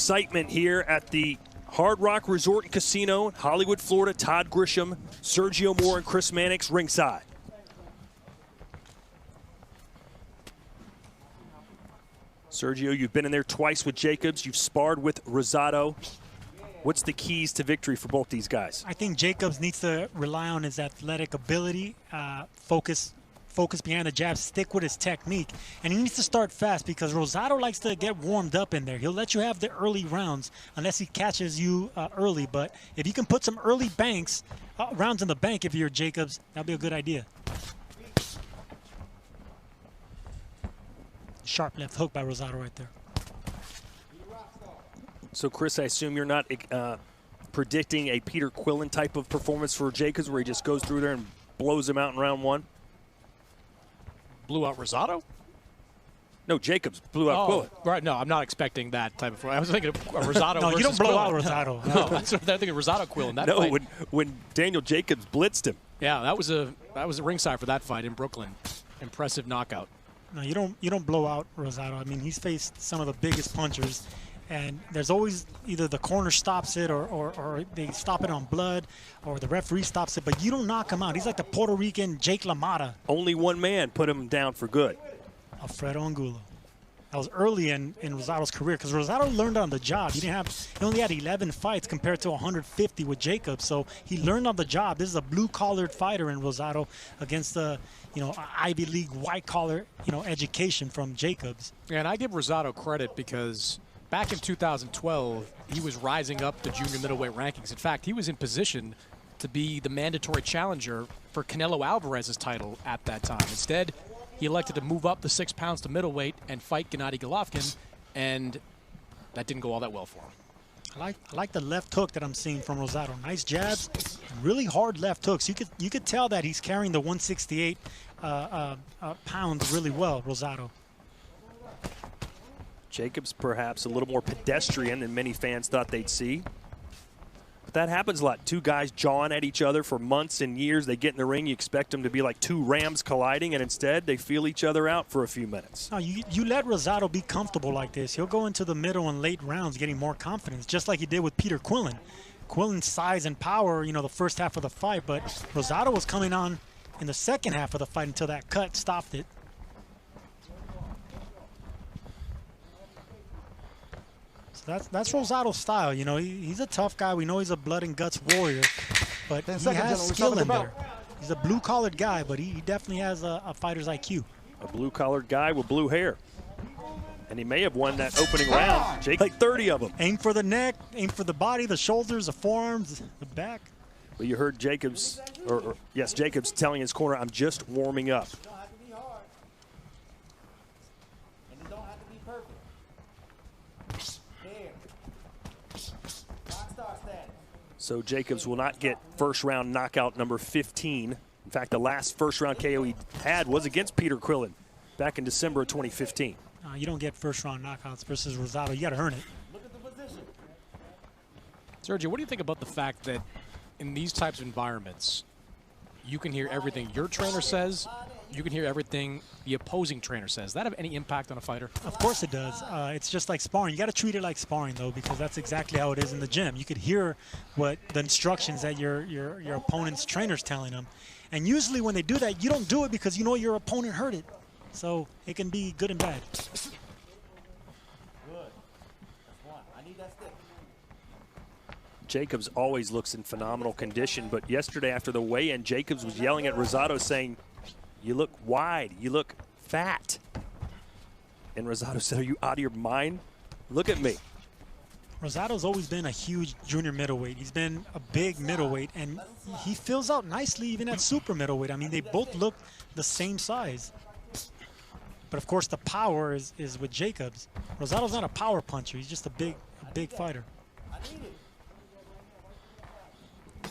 excitement here at the Hard Rock Resort and Casino in Hollywood, Florida. Todd Grisham, Sergio Moore, and Chris Mannix ringside. Sergio, you've been in there twice with Jacobs. You've sparred with Rosado. What's the keys to victory for both these guys? I think Jacobs needs to rely on his athletic ability, focus behind the jab, stick with his technique, and he needs to start fast because Rosado likes to get warmed up in there. He'll let you have the early rounds unless he catches you early, but if you can put some early banks, rounds in the bank if you're Jacobs, that'd be a good idea. Sharp left hook by Rosado right there. So, Chris, I assume you're not predicting a Peter Quillen type of performance for Jacobs where he just goes through there and blows him out in round one? Blew out Rosado? No, Jacobs blew out Quillen. Right, no, I'm not expecting that type of. I was thinking of Rosado. No, you don't blow out Quillen. Rosado. No, that's what I'm thinking. Rosado Quillen. That no, fight. when Daniel Jacobs blitzed him. Yeah, that was a ringside for that fight in Brooklyn. Impressive knockout. No, you don't blow out Rosado. I mean, he's faced some of the biggest punchers, and there's always either the corner stops it or they stop it on blood or the referee stops it, but you don't knock him out. He's like the Puerto Rican Jake LaMotta. Only one man put him down for good. Alfredo Angulo. That was early in Rosado's career because Rosado learned on the job. He only had 11 fights compared to 150 with Jacobs, so he learned on the job. This is a blue-collared fighter in Rosado against the Ivy League white-collar education from Jacobs. Yeah, and I give Rosado credit because back in 2012, he was rising up the junior middleweight rankings. In fact, he was in position to be the mandatory challenger for Canelo Alvarez's title at that time. Instead, he elected to move up the 6 pounds to middleweight and fight Gennady Golovkin, and that didn't go all that well for him. I like the left hook that I'm seeing from Rosado. Nice jabs, really hard left hooks. You could tell that he's carrying the 168 pounds really well, Rosado. Jacobs perhaps a little more pedestrian than many fans thought they'd see. But that happens a lot. Two guys jawing at each other for months and years. They get in the ring. You expect them to be like two rams colliding, and instead they feel each other out for a few minutes. No, you let Rosado be comfortable like this. He'll go into the middle and late rounds getting more confidence, just like he did with Peter Quillen. Quillen's size and power, the first half of the fight, but Rosado was coming on in the second half of the fight until that cut stopped it. That's Rosado's style. He's a tough guy. We know he's a blood and guts warrior, but he has skill in there. He's a blue-collared guy, but he definitely has a fighter's IQ. A blue-collared guy with blue hair. And he may have won that opening round. Jake, like 30 of them. Aim for the neck, aim for the body, the shoulders, the forearms, the back. Well, you heard Jacobs, yes, Jacobs telling his corner, I'm just warming up. So Jacobs will not get first-round knockout number 15. In fact, the last first-round KO he had was against Peter Quillen back in December of 2015. You don't get first-round knockouts versus Rosado. You got to earn it. Sergio, what do you think about the fact that in these types of environments, you can hear everything your trainer says, you can hear everything the opposing trainer says? Does that have any impact on a fighter? Of course it does. It's just like sparring. You got to treat it like sparring, though, because that's exactly how it is in the gym. You could hear what the instructions that your opponent's trainer's telling them. And usually when they do that, you don't do it because you know your opponent heard it. So it can be good and bad. Jacobs always looks in phenomenal condition, but yesterday after the weigh-in, Jacobs was yelling at Rosado saying, you look wide, you look fat. And Rosado said, are you out of your mind? Look at me. Rosado's always been a huge junior middleweight. He's been a big middleweight, and he fills out nicely even at super middleweight. I mean, they both look the same size. But, of course, the power is with Jacobs. Rosado's not a power puncher. He's just a big fighter.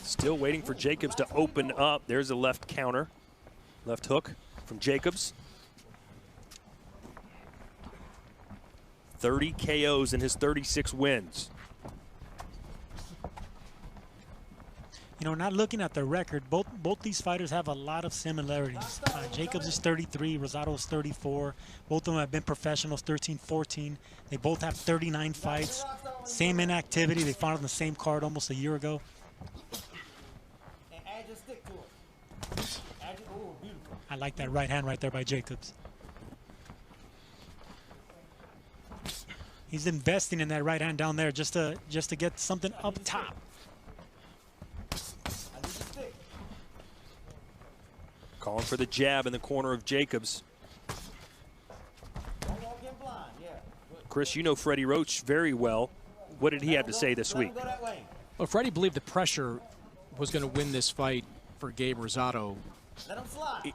Still waiting for Jacobs to open up. There's a left counter. Left hook from Jacobs. 30 KOs in his 36 wins. You know, not looking at the record, both these fighters have a lot of similarities. Jacobs is 33, Rosado is 34. Both of them have been professionals, 13, 14. They both have 39 fights. Same inactivity. They fought on the same card almost a year ago. I like that right hand right there by Jacobs. He's investing in that right hand down there just to get something up top. Calling for the jab in the corner of Jacobs. Chris, you know Freddie Roach very well. What did he have to say this week? Well, Freddie believed the pressure was going to win this fight for Gabe Rosado.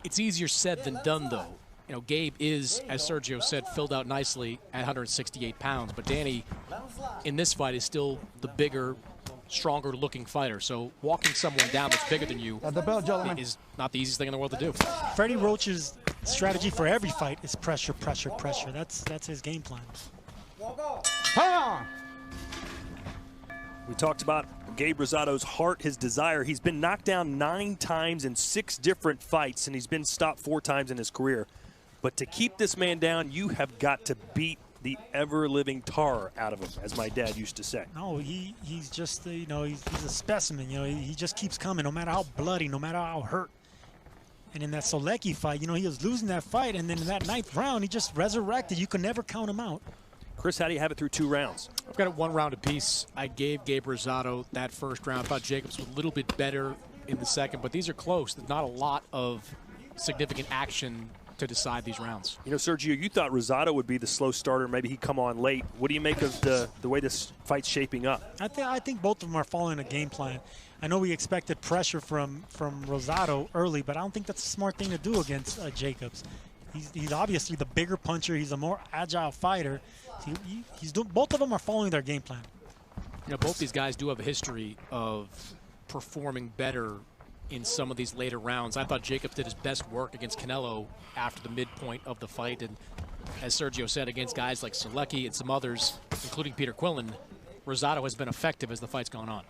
It's easier said than done, though. You know, Gabe is, as Sergio said, filled out nicely at 168 pounds. But Danny, in this fight, is still the bigger, stronger-looking fighter. So walking someone down that's bigger than you is not the easiest thing in the world to do. Freddie Roach's strategy for every fight is pressure, pressure, pressure. That's his game plan. We talked about Gabe Rosado's heart, his desire. He's been knocked down 9 times in 6 different fights, and he's been stopped 4 times in his career. But to keep this man down, you have got to beat the ever-living tar out of him, as my dad used to say. No, he's just, you know, he's a specimen. You know, he just keeps coming, no matter how bloody, no matter how hurt. And in that Solecki fight, you know, he was losing that fight, and then in that 9th round, he just resurrected. You could never count him out. Chris, how do you have it through 2 rounds? I've got it 1 round apiece. I gave Gabe Rosado that first round. I thought Jacobs was a little bit better in the second, but these are close. There's not a lot of significant action to decide these rounds. You know, Sergio, you thought Rosado would be the slow starter. Maybe he'd come on late. What do you make of the way this fight's shaping up? I think both of them are following a game plan. I know we expected pressure from Rosado early, but I don't think that's a smart thing to do against Jacobs. He's obviously the bigger puncher. He's a more agile fighter. Both of them are following their game plan. You know, both these guys do have a history of performing better in some of these later rounds. I thought Jacobs did his best work against Canelo after the midpoint of the fight. And as Sergio said, against guys like Solecki and some others, including Peter Quillen, Rosado has been effective as the fight's gone on.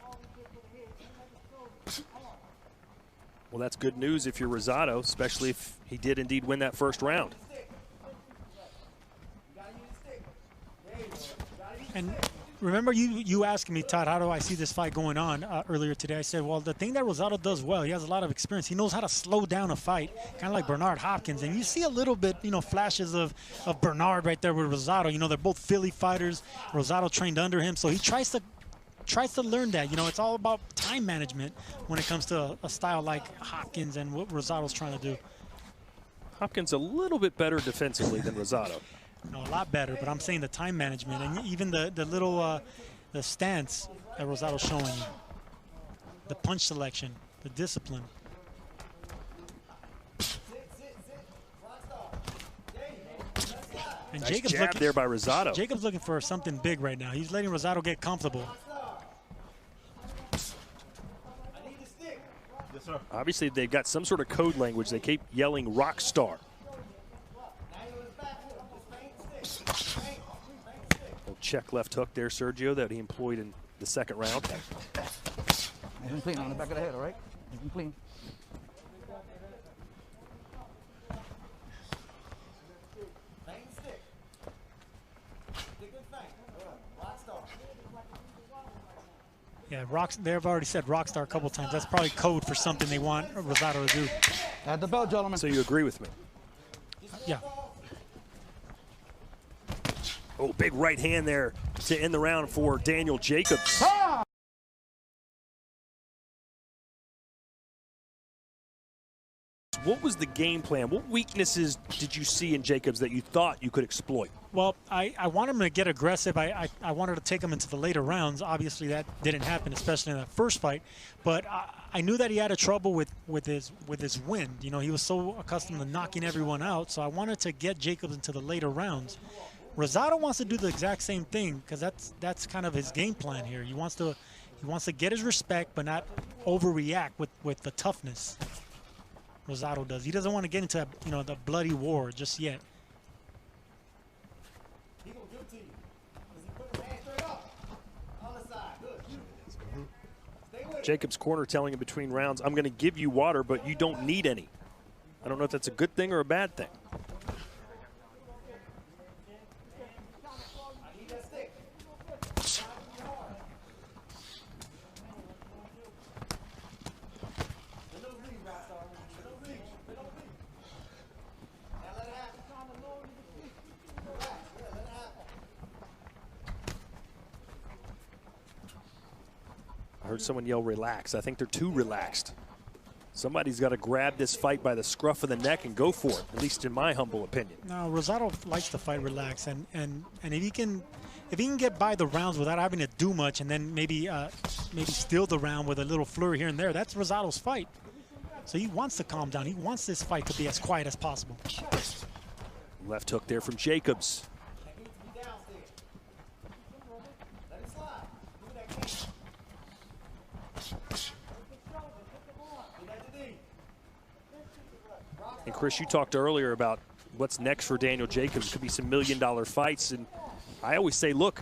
Well, that's good news if you're Rosado, especially if he did indeed win that first round. And remember you asking me, Todd, how do I see this fight going on earlier today? I said, well, the thing that Rosado does well, he has a lot of experience. He knows how to slow down a fight, kind of like Bernard Hopkins. And you see a little bit, you know, flashes of Bernard right there with Rosado. You know, they're both Philly fighters. Rosado trained under him, so he tries to learn that. You know, it's all about time management when it comes to a style like Hopkins and what Rosado's trying to do. Hopkins a little bit better defensively than Rosado. No, a lot better, but I'm saying the time management and even the little the stance that Rosado's showing you, the punch selection, the discipline. And Nice Jacobs jab there by Rosado. Jacobs looking for something big right now. He's letting Rosado get comfortable. Obviously, they've got some sort of code language. They keep yelling rock star. Little check left hook there, Sergio, that he employed in the second round. Nice and clean on the back of the head, all right? Nice and clean. Yeah, they've already said Rockstar a couple times. That's probably code for something they want Rosado to do. At the bell, gentlemen. So you agree with me? Yeah. Oh, big right hand there to end the round for Daniel Jacobs. What was the game plan? What weaknesses did you see in Jacobs that you thought you could exploit? Well, I want him to get aggressive. I wanted to take him into the later rounds. Obviously, that didn't happen, especially in that first fight. But I knew that he had a trouble with his wind. You know, he was so accustomed to knocking everyone out. So I wanted to get Jacobs into the later rounds. Rosado wants to do the exact same thing because that's kind of his game plan here. He wants to get his respect, but not overreact with the toughness. Rosado does. He doesn't want to get into the bloody war just yet. Jacobs' corner telling him between rounds, I'm going to give you water, but you don't need any. I don't know if that's a good thing or a bad thing. I heard someone yell, relax. I think they're too relaxed. Somebody's got to grab this fight by the scruff of the neck and go for it, at least in my humble opinion. No, Rosado likes to fight relax, and if he can get by the rounds without having to do much, and then maybe steal the round with a little flurry here and there, that's Rosado's fight. So he wants to calm down. He wants this fight to be as quiet as possible. Left hook there from Jacobs. And Chris, you talked earlier about what's next for Daniel Jacobs. Could be some million-dollar fights. And I always say, look,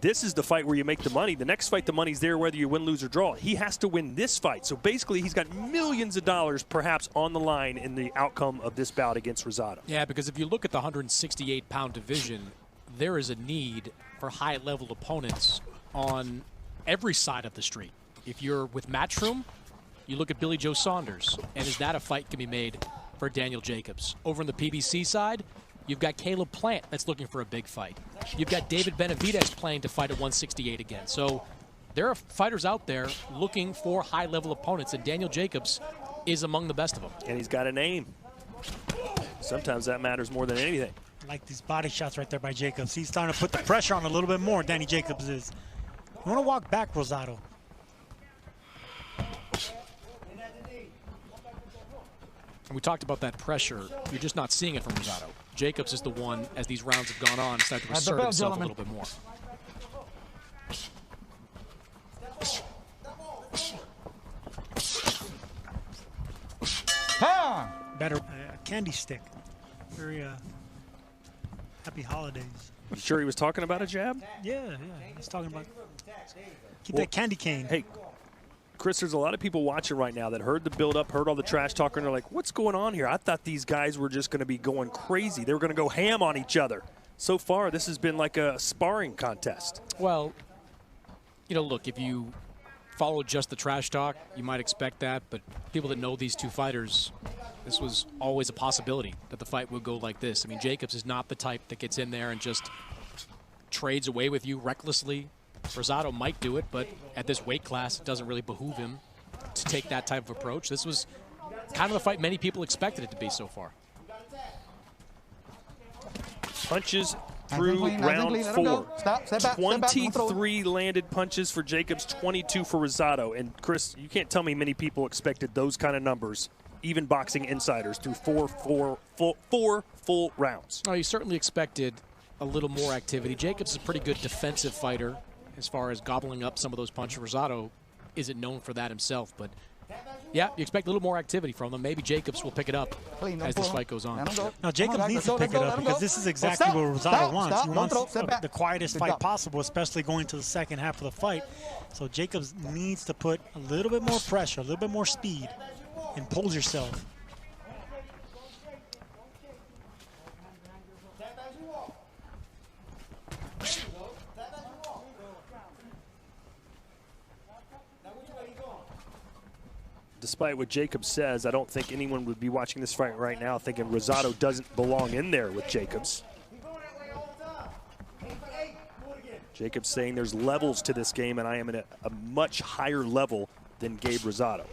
this is the fight where you make the money. The next fight, the money's there whether you win, lose, or draw. He has to win this fight. So basically, he's got millions of dollars perhaps on the line in the outcome of this bout against Rosado. Yeah, because if you look at the 168-pound division, there is a need for high-level opponents on every side of the street. If you're with Matchroom, you look at Billy Joe Saunders, and is that a fight can be made for Daniel Jacobs? Over on the PBC side, you've got Caleb Plant that's looking for a big fight. You've got David Benavidez playing to fight at 168 again. So there are fighters out there looking for high-level opponents, and Daniel Jacobs is among the best of them. And he's got a name. Sometimes that matters more than anything. I like these body shots right there by Jacobs. He's starting to put the pressure on a little bit more, Danny Jacobs is. You want to walk back, Rosado. And we talked about that pressure. You're just not seeing it from Rosado. Jacobs is the one, as these rounds have gone on, started to assert himself a little bit more. Better candy stick. Very happy holidays. You sure he was talking about a jab? Yeah. He's talking about keep that candy cane. Hey, Chris, there's a lot of people watching right now that heard the build-up, heard all the trash talk, and they're like, what's going on here? I thought these guys were just going to be going crazy. They were going to go ham on each other. So far, this has been like a sparring contest. Well, you know, look, if you follow just the trash talk, you might expect that, but people that know these two fighters, this was always a possibility that the fight would go like this. I mean, Jacobs is not the type that gets in there and just trades away with you recklessly. Rosado might do it, but at this weight class, it doesn't really behoove him to take that type of approach. This was kind of the fight many people expected it to be so far. Punches through round 4. 23 landed punches for Jacobs, 22 for Rosado. And Chris, you can't tell me many people expected those kind of numbers, even boxing insiders, through four full rounds. Oh, you certainly expected a little more activity. Jacobs is a pretty good defensive fighter as far as gobbling up some of those punches. Rosado isn't known for that himself, but yeah, you expect a little more activity from them. Maybe Jacobs will pick it up as this fight goes on. Now, Jacobs needs to pick it up because this is exactly what Rosado wants. He wants the quietest fight possible, especially going to the second half of the fight. So Jacobs needs to put a little bit more pressure, a little bit more speed, impose yourself. Despite what Jacobs says, I don't think anyone would be watching this fight right now thinking Rosado doesn't belong in there with Jacobs. Jacobs saying there's levels to this game, and I am at a much higher level than Gabe Rosado.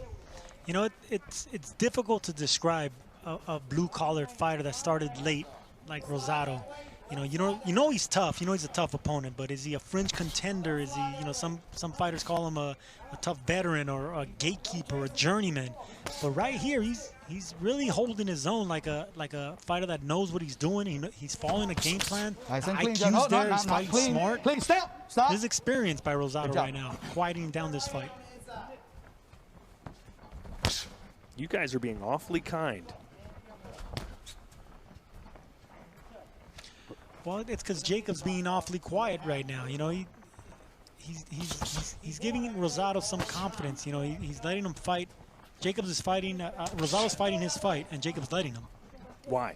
You know, it's difficult to describe a blue-collared fighter that started late like Rosado. You know he's tough. You know he's a tough opponent, but is he a fringe contender? Is he, some fighters call him a tough veteran or a gatekeeper or a journeyman. But right here, he's really holding his own like a fighter that knows what he's doing. He's following a game plan. IQ's there. He's fighting smart. Please stop. There's experience by Rosado right now, quieting down this fight. You guys are being awfully kind. Well, it's because Jacobs being awfully quiet right now. You know, he's giving Rosado some confidence. You know, he's letting him fight. Jacobs is fighting. Rosado's fighting his fight, and Jacobs letting him. Why?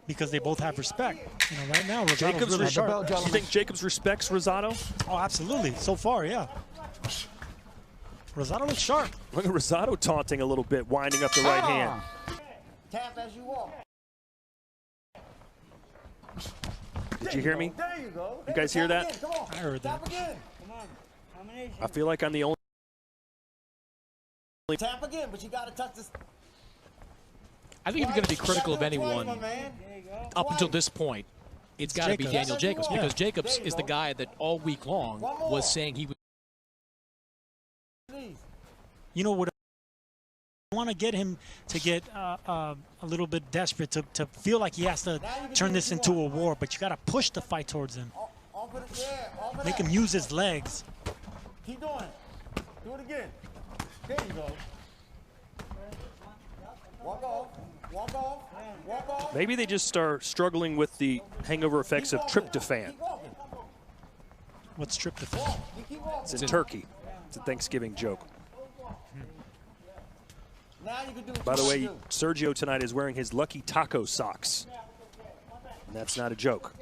Because they both have respect. You know, right now Rosado's Jacobs really sharp. You think Jacobs respects Rosado? Oh, absolutely. So far, yeah. Rosado looks sharp. Look at Rosado taunting a little bit, winding up the right hand. Tap as you walk. Did you hear me? There you go. You guys hear that? Come on. I heard that. Tap again. Come on. Combination. I feel like I'm the only. Tap again, but you got to touch this. I think if you're going to be critical of anyone Man. up until this point, it's got to be Jacobs. Daniel Jacobs, Yeah. because Jacobs is the guy that all week long was saying he would. You know what? I want to get him to get a little bit desperate to feel like he has to turn this into a war, but you got to push the fight towards him. Make him use his legs. Keep doing it. Do it again. There you go. Walk off. Walk off. Walk off. Maybe they just start struggling with the hangover effects of tryptophan. Keep walking. What's tryptophan? You keep walking. It's in Turkey. It's a Thanksgiving joke. Now you can do what By the you way, wanna do. Sergio tonight is wearing his Lucky Taco socks. And that's not a joke.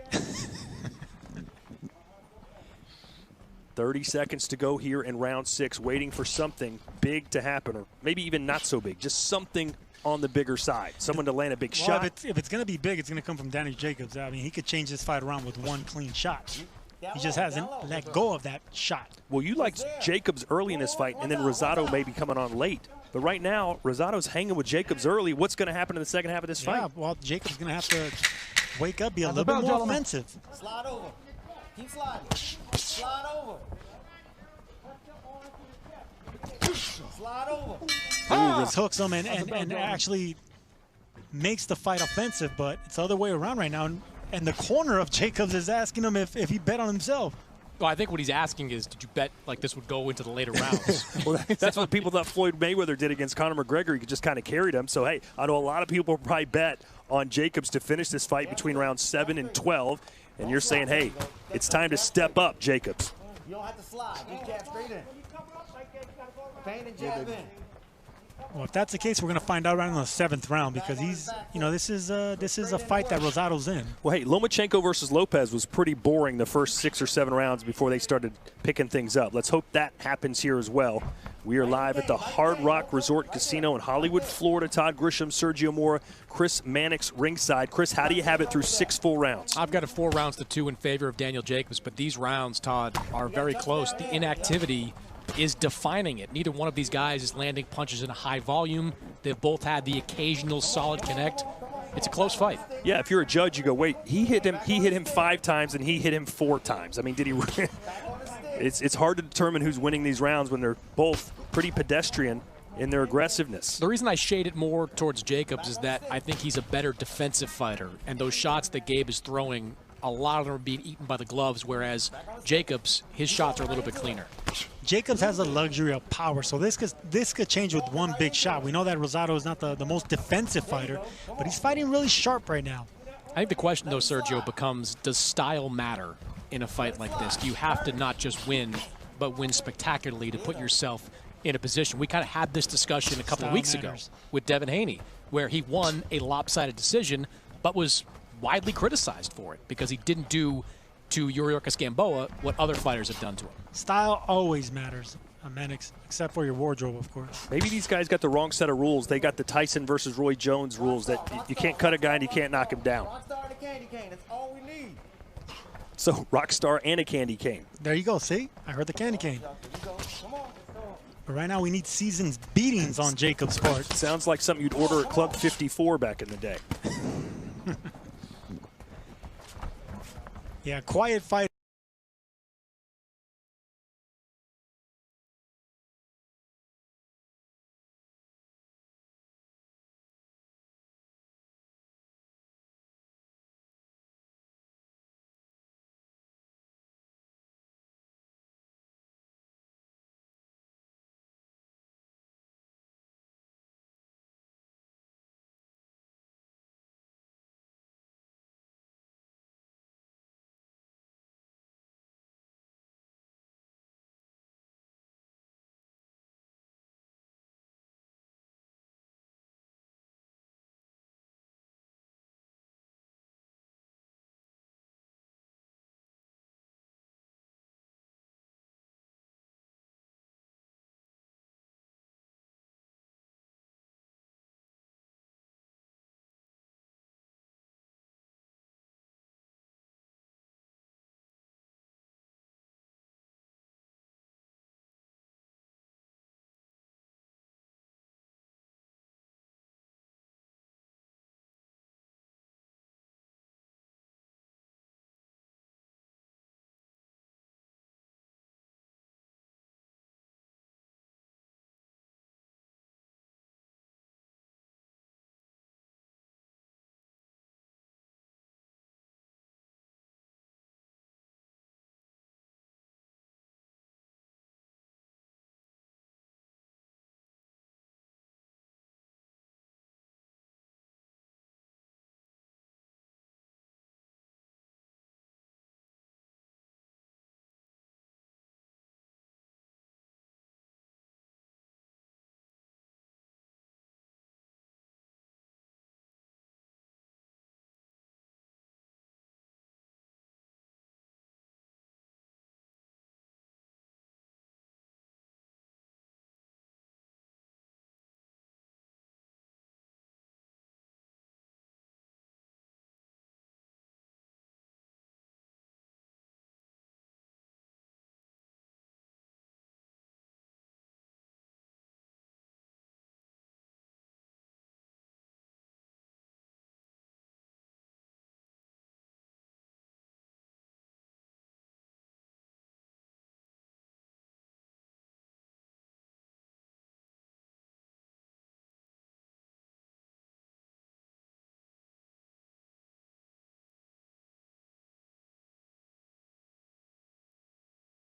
30 seconds to go here in round 6, waiting for something big to happen, or maybe even not so big, just something on the bigger side. Someone to land a big shot. If it's going to be big, it's going to come from Daniel Jacobs. I mean, he could change this fight around with one clean shot. He just hasn't let go of that shot. Well, you liked Jacobs early in this fight, and then Rosado may be coming on late. But right now, Rosado's hanging with Jacobs early. What's going to happen in the second half of this Yeah, fight? well, Jacobs going to have to wake up, be a little bit more offensive. Slide over. Keep sliding. Slide over. Slide over. Just hooks him and actually makes the fight offensive, but it's the other way around right now. And the corner of Jacobs is asking him if he bet on himself. Well, I think what he's asking is, did you bet like this would go into the later rounds? Well, that's what people thought Floyd Mayweather did against Conor McGregor. He just kind of carried him. So, hey, I know a lot of people probably bet on Jacobs to finish this fight between rounds 7 and 12. And you're saying, hey, it's time to step up, Jacobs. You don't have to slide. Just jab straight in. Pain and jab in. Well, if that's the case, we're going to find out right in the 7th round because he's, you know, this is a fight that Rosado's in. Well, hey, Lomachenko versus Lopez was pretty boring the first 6 or 7 rounds before they started picking things up. Let's hope that happens here as well. We are live at the Hard Rock Resort Casino in Hollywood, Florida. Todd Grisham, Sergio Mora, Chris Mannix ringside. Chris, how do you have it through 6 full rounds? I've got a 4 rounds to 2 in favor of Daniel Jacobs, but these rounds, Todd, are very close. The inactivity is defining it. Neither one of these guys is landing punches in a high volume. They've both had the occasional solid connect. It's a close fight. Yeah, if you're a judge, you go, wait, he hit him 5 times and he hit him 4 times. I mean, did he it's hard to determine who's winning these rounds when they're both pretty pedestrian in their aggressiveness. The reason I shade it more towards Jacobs is that I think he's a better defensive fighter, and those shots that Gabe is throwing, a lot of them are being eaten by the gloves, whereas Jacobs, his shots are a little bit cleaner. Jacobs has the luxury of power, so this could change with one big shot. We know that Rosado is not the most defensive fighter, but he's fighting really sharp right now. I think the question, though, Sergio, becomes, does style matter in a fight like this? Do you have to not just win, but win spectacularly to put yourself in a position? We kind of had this discussion a couple of weeks ago with Devin Haney, where he won a lopsided decision, but was widely criticized for it because he didn't do to Yuriorkis Gamboa what other fighters have done to him. Style always matters, Mannix, except for your wardrobe, of course. Maybe these guys got the wrong set of rules. They got the Tyson versus Roy Jones rules that you can't cut a guy and you can't knock him down. Rockstar and a candy cane. That's all we need. So, Rockstar and a candy cane. There you go, see? I heard the candy cane. Come on. But right now we need seasoned beatings on Jacobs' part. Sounds like something you'd order at Club 54 back in the day. Yeah, quiet fight.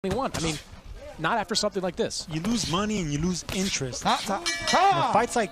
21. I mean, not after something like this. You lose money and you lose interest. Time. Fights like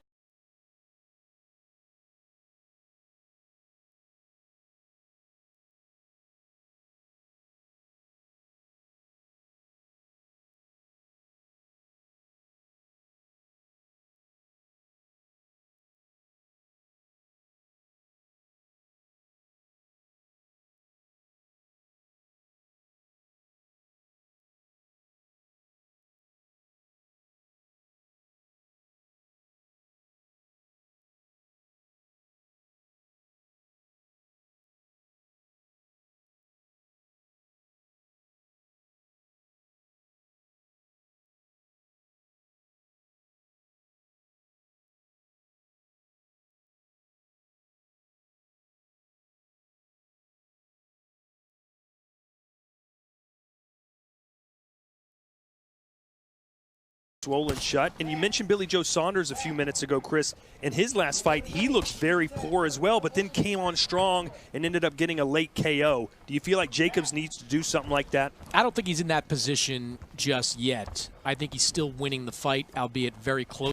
swollen shut. And you mentioned Billy Joe Saunders a few minutes ago, Chris. In his last fight, he looked very poor as well, but then came on strong and ended up getting a late KO. Do you feel like Jacobs needs to do something like that? I don't think he's in that position just yet. I think he's still winning the fight, albeit very closely.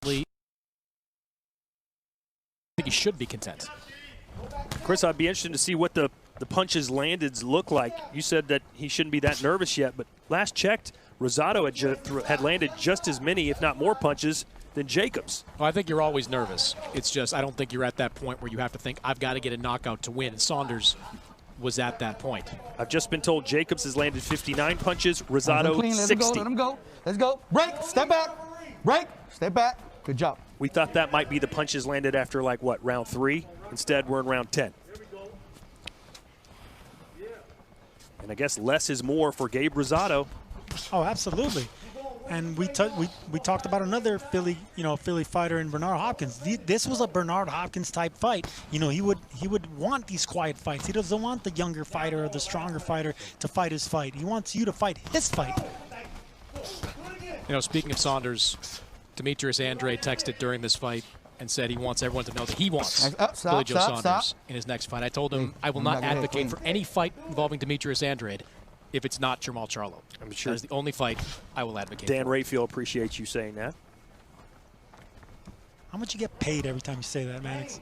I think he should be content. Chris, I'd be interested to see what the punches landed look like. You said that he shouldn't be that nervous yet, but last checked, Rosado had landed just as many, if not more, punches than Jacobs. Well, I think you're always nervous. It's just I don't think you're at that point where you have to think, I've got to get a knockout to win. And Saunders was at that point. I've just been told Jacobs has landed 59 punches, Rosado 60. Let him go. Let's go. Break. Step back. Break. Step back. Good job. We thought that might be the punches landed after, like, what, round 3? Instead, we're in round 10. And I guess less is more for Gabe Rosado. Oh, absolutely. And we talked about another Philly fighter in Bernard Hopkins. This was a Bernard Hopkins type fight. You know, he would want these quiet fights. He doesn't want the younger fighter or the stronger fighter to fight his fight. He wants you to fight his fight. You know, speaking of Saunders, Demetrius Andre texted during this fight and said he wants everyone to know that he wants Billy Joe Saunders in his next fight. I told him I will not advocate for any fight involving Demetrius Andrade if it's not Jamal Charlo. I'm sure that is the only fight I will advocate Dan for. Rayfield appreciates you saying that. How much you get paid every time you say that, Mannix?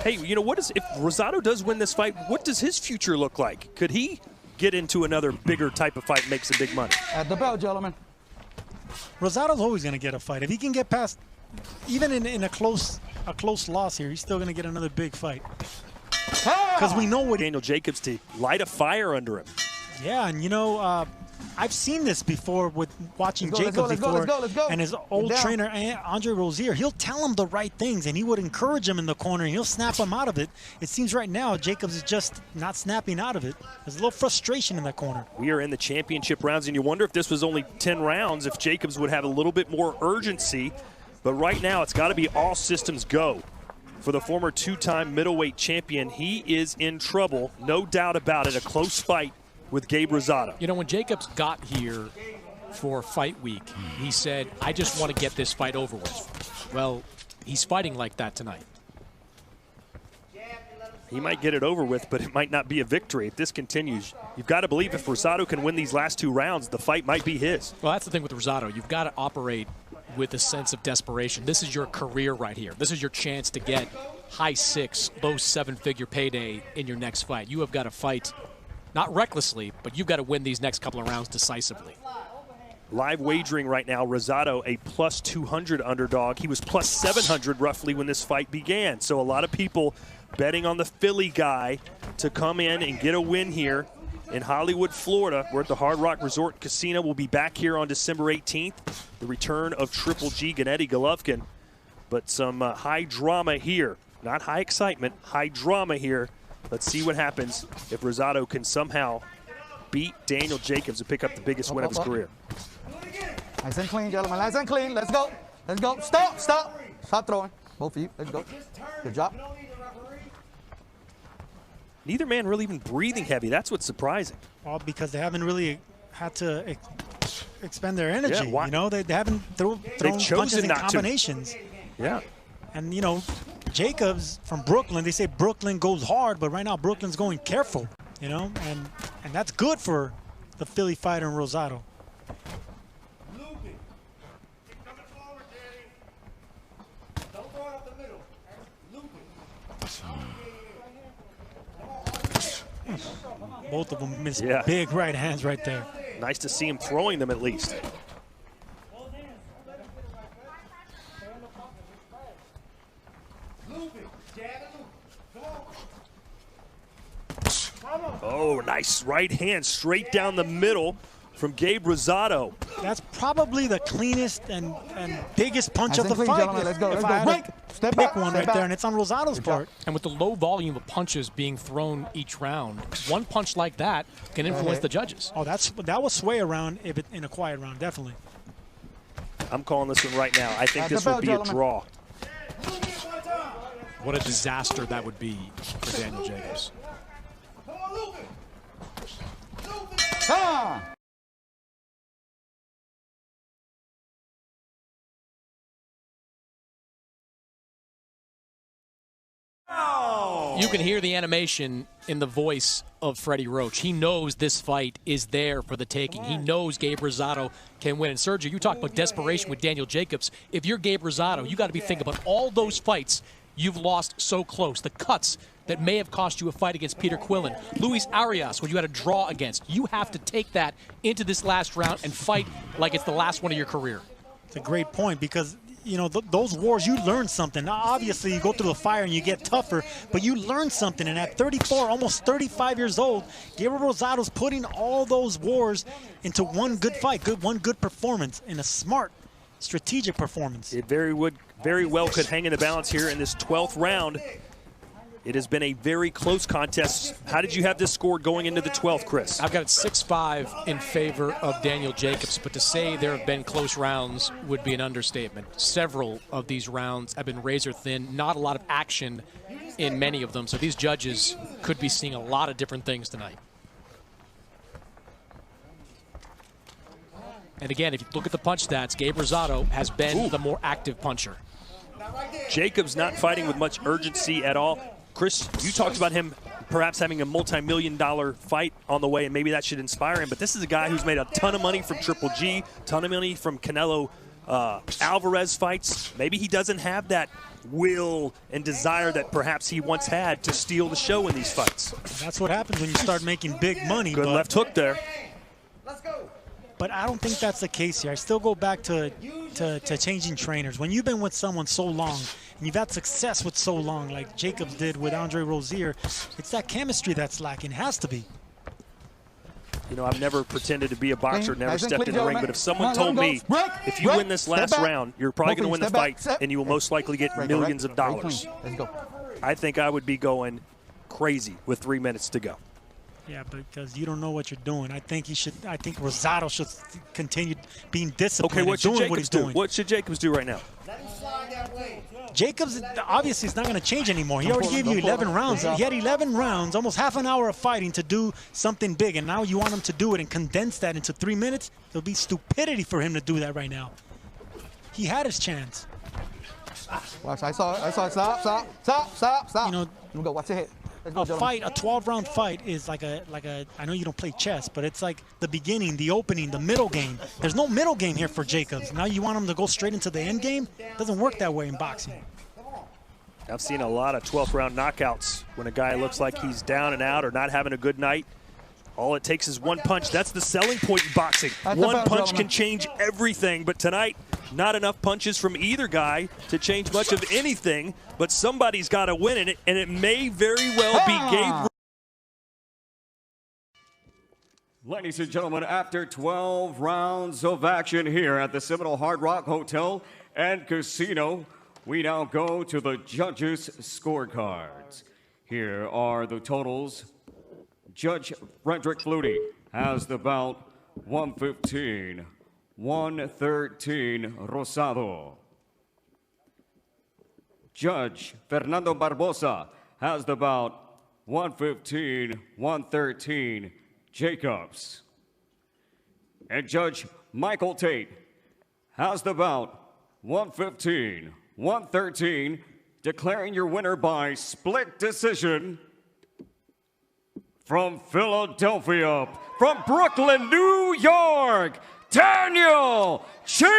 Hey, you know, if Rosado does win this fight, what does his future look like? Could he get into another bigger type of fight and make some big money? At the bell, gentlemen. Rosado's always going to get a fight. If he can get past, even in a close loss here, he's still going to get another big fight. Because we know what Daniel Jacobs to light a fire under him. Yeah, and you know, I've seen this before with watching Jacobs before, and his old trainer Andre Rozier. He'll tell him the right things, and he would encourage him in the corner, and he'll snap him out of it. It seems right now Jacobs is just not snapping out of it. There's a little frustration in that corner. We are in the championship rounds, and you wonder if this was only 10 rounds, if Jacobs would have a little bit more urgency. But right now, it's got to be all systems go. For the former two-time middleweight champion, he is in trouble, no doubt about it. A close fight with Gabe Rosado. You know, when Jacobs got here for fight week, he said, I just want to get this fight over with. Well, he's fighting like that tonight. He might get it over with, but it might not be a victory. If this continues, you've got to believe if Rosado can win these last 2 rounds, the fight might be his. Well, that's the thing with Rosado. You've got to operate with a sense of desperation. This is your career right here. This is your chance to get high 6, low 7-figure payday in your next fight. You have got to fight, not recklessly, but you've got to win these next couple of rounds decisively. Live wagering right now, Rosado a plus 200 underdog. He was plus 700 roughly when this fight began. So a lot of people betting on the Philly guy to come in and get a win here in Hollywood, Florida. We're at the Hard Rock Resort Casino. We'll be back here on December 18th. The return of Triple G Gennady Golovkin. But some high drama here. Not high excitement, high drama here. Let's see what happens if Rosado can somehow beat Daniel Jacobs and pick up the biggest win of his career. Nice and clean, gentlemen. Nice and clean. Let's go. Let's go. Stop. Stop. Stop throwing. Both of you. Let's go. Good job. Neither man really even breathing heavy. That's what's surprising. Well, because they haven't really had to expend their energy. Yeah, you know, they haven't thrown punches in combinations. Yeah. And, you know, Jacobs from Brooklyn, they say Brooklyn goes hard, but right now Brooklyn's going careful, you know, and And that's good for the Philly fighter in Rosado. Both of them missed big right hands right there. Nice to see him throwing them at least. Oh, nice right hand straight down the middle from Gabe Rosado. That's probably the cleanest and biggest punch of the fight. Let's go. If I had to pick one right there, and it's on Rosado's part. And with the low volume of punches being thrown each round, one punch like that can influence the judges. Oh, that will sway around if it, in a quiet round, definitely. I'm calling this one right now. I think this will be a draw. What a disaster that would be for Daniel Jacobs. You can hear the animation in the voice of Freddie Roach. He knows this fight is there for the taking. He knows Gabe Rosado can win. And Sergio, you talk about desperation with Daniel Jacobs. If you're Gabe Rosado, you got to be thinking about all those fights you've lost so close, the cuts that may have cost you a fight against Peter Quillen, Luis Arias, when you had a draw against. You have to take that into this last round and fight like it's the last one of your career. It's a great point because, you know, those wars, you learn something. Now, obviously, you go through the fire and you get tougher, but you learn something. And at 34, almost 35 years old, Gabriel Rosado's putting all those wars into one good fight, one good performance, and a smart, strategic performance. It very well could hang in the balance here in this 12th round. It has been a very close contest. How did you have this score going into the 12th, Chris? I've got it 6-5 in favor of Daniel Jacobs, but to say there have been close rounds would be an understatement. Several of these rounds have been razor thin, not a lot of action in many of them, so these judges could be seeing a lot of different things tonight. And again, if you look at the punch stats, Gabe Rosado has been the more active puncher. Jacobs not fighting with much urgency at all. Chris, you talked about him perhaps having a multi-million-dollar fight on the way, and maybe that should inspire him. But this is a guy who's made a ton of money from Triple G, ton of money from Canelo Alvarez fights. Maybe he doesn't have that will and desire that perhaps he once had to steal the show in these fights. That's what happens when you start making big money. Good left hook there. But I don't think that's the case here. I still go back to changing trainers. When you've been with someone so long, and you've had success with so long, like Jacobs did with Andre Rozier, it's that chemistry that's lacking. It has to be. You know, I've never pretended to be a boxer, never stepped in the ring, but if someone told me, if you win this last round, you're probably going to win the fight, and you will most likely get millions of dollars, I think I would be going crazy with 3 minutes to go. Yeah, because you don't know what you're doing. I think Rosado should continue being disciplined. Okay, what should doing Jacobs do? What should Jacobs do right now? Jacobs obviously is not going to change anymore. He already gave you 11 rounds. He had 11 rounds, almost half an hour of fighting to do something big, and now you want him to do it and condense that into 3 minutes? It'll be stupidity for him to do that right now. He had his chance. Watch, I saw it. Stop. You know, go. Watch it hit. A 12-round fight is like a. I know you don't play chess, but it's like the beginning, the opening, the middle game. There's no middle game here for Jacobs. Now you want him to go straight into the end game? It doesn't work that way in boxing. I've seen a lot of 12th round knockouts when a guy looks like he's down and out or not having a good night. All it takes is one punch. That's the selling point in boxing. One punch can change everything, but tonight, not enough punches from either guy to change much of anything, but somebody's got to win in it, and it may very well be Gabe. Ladies and gentlemen, after 12 rounds of action here at the Seminole Hard Rock Hotel and Casino, we now go to the judges' scorecards. Here are the totals. Judge Frederick Flutie has the bout 115, 113 Rosado. Judge Fernando Barbosa has the bout 115, 113 Jacobs. And Judge Michael Tate has the bout 115, 113, declaring your winner by split decision, From Philadelphia, from Brooklyn, New York, Daniel Jacobs.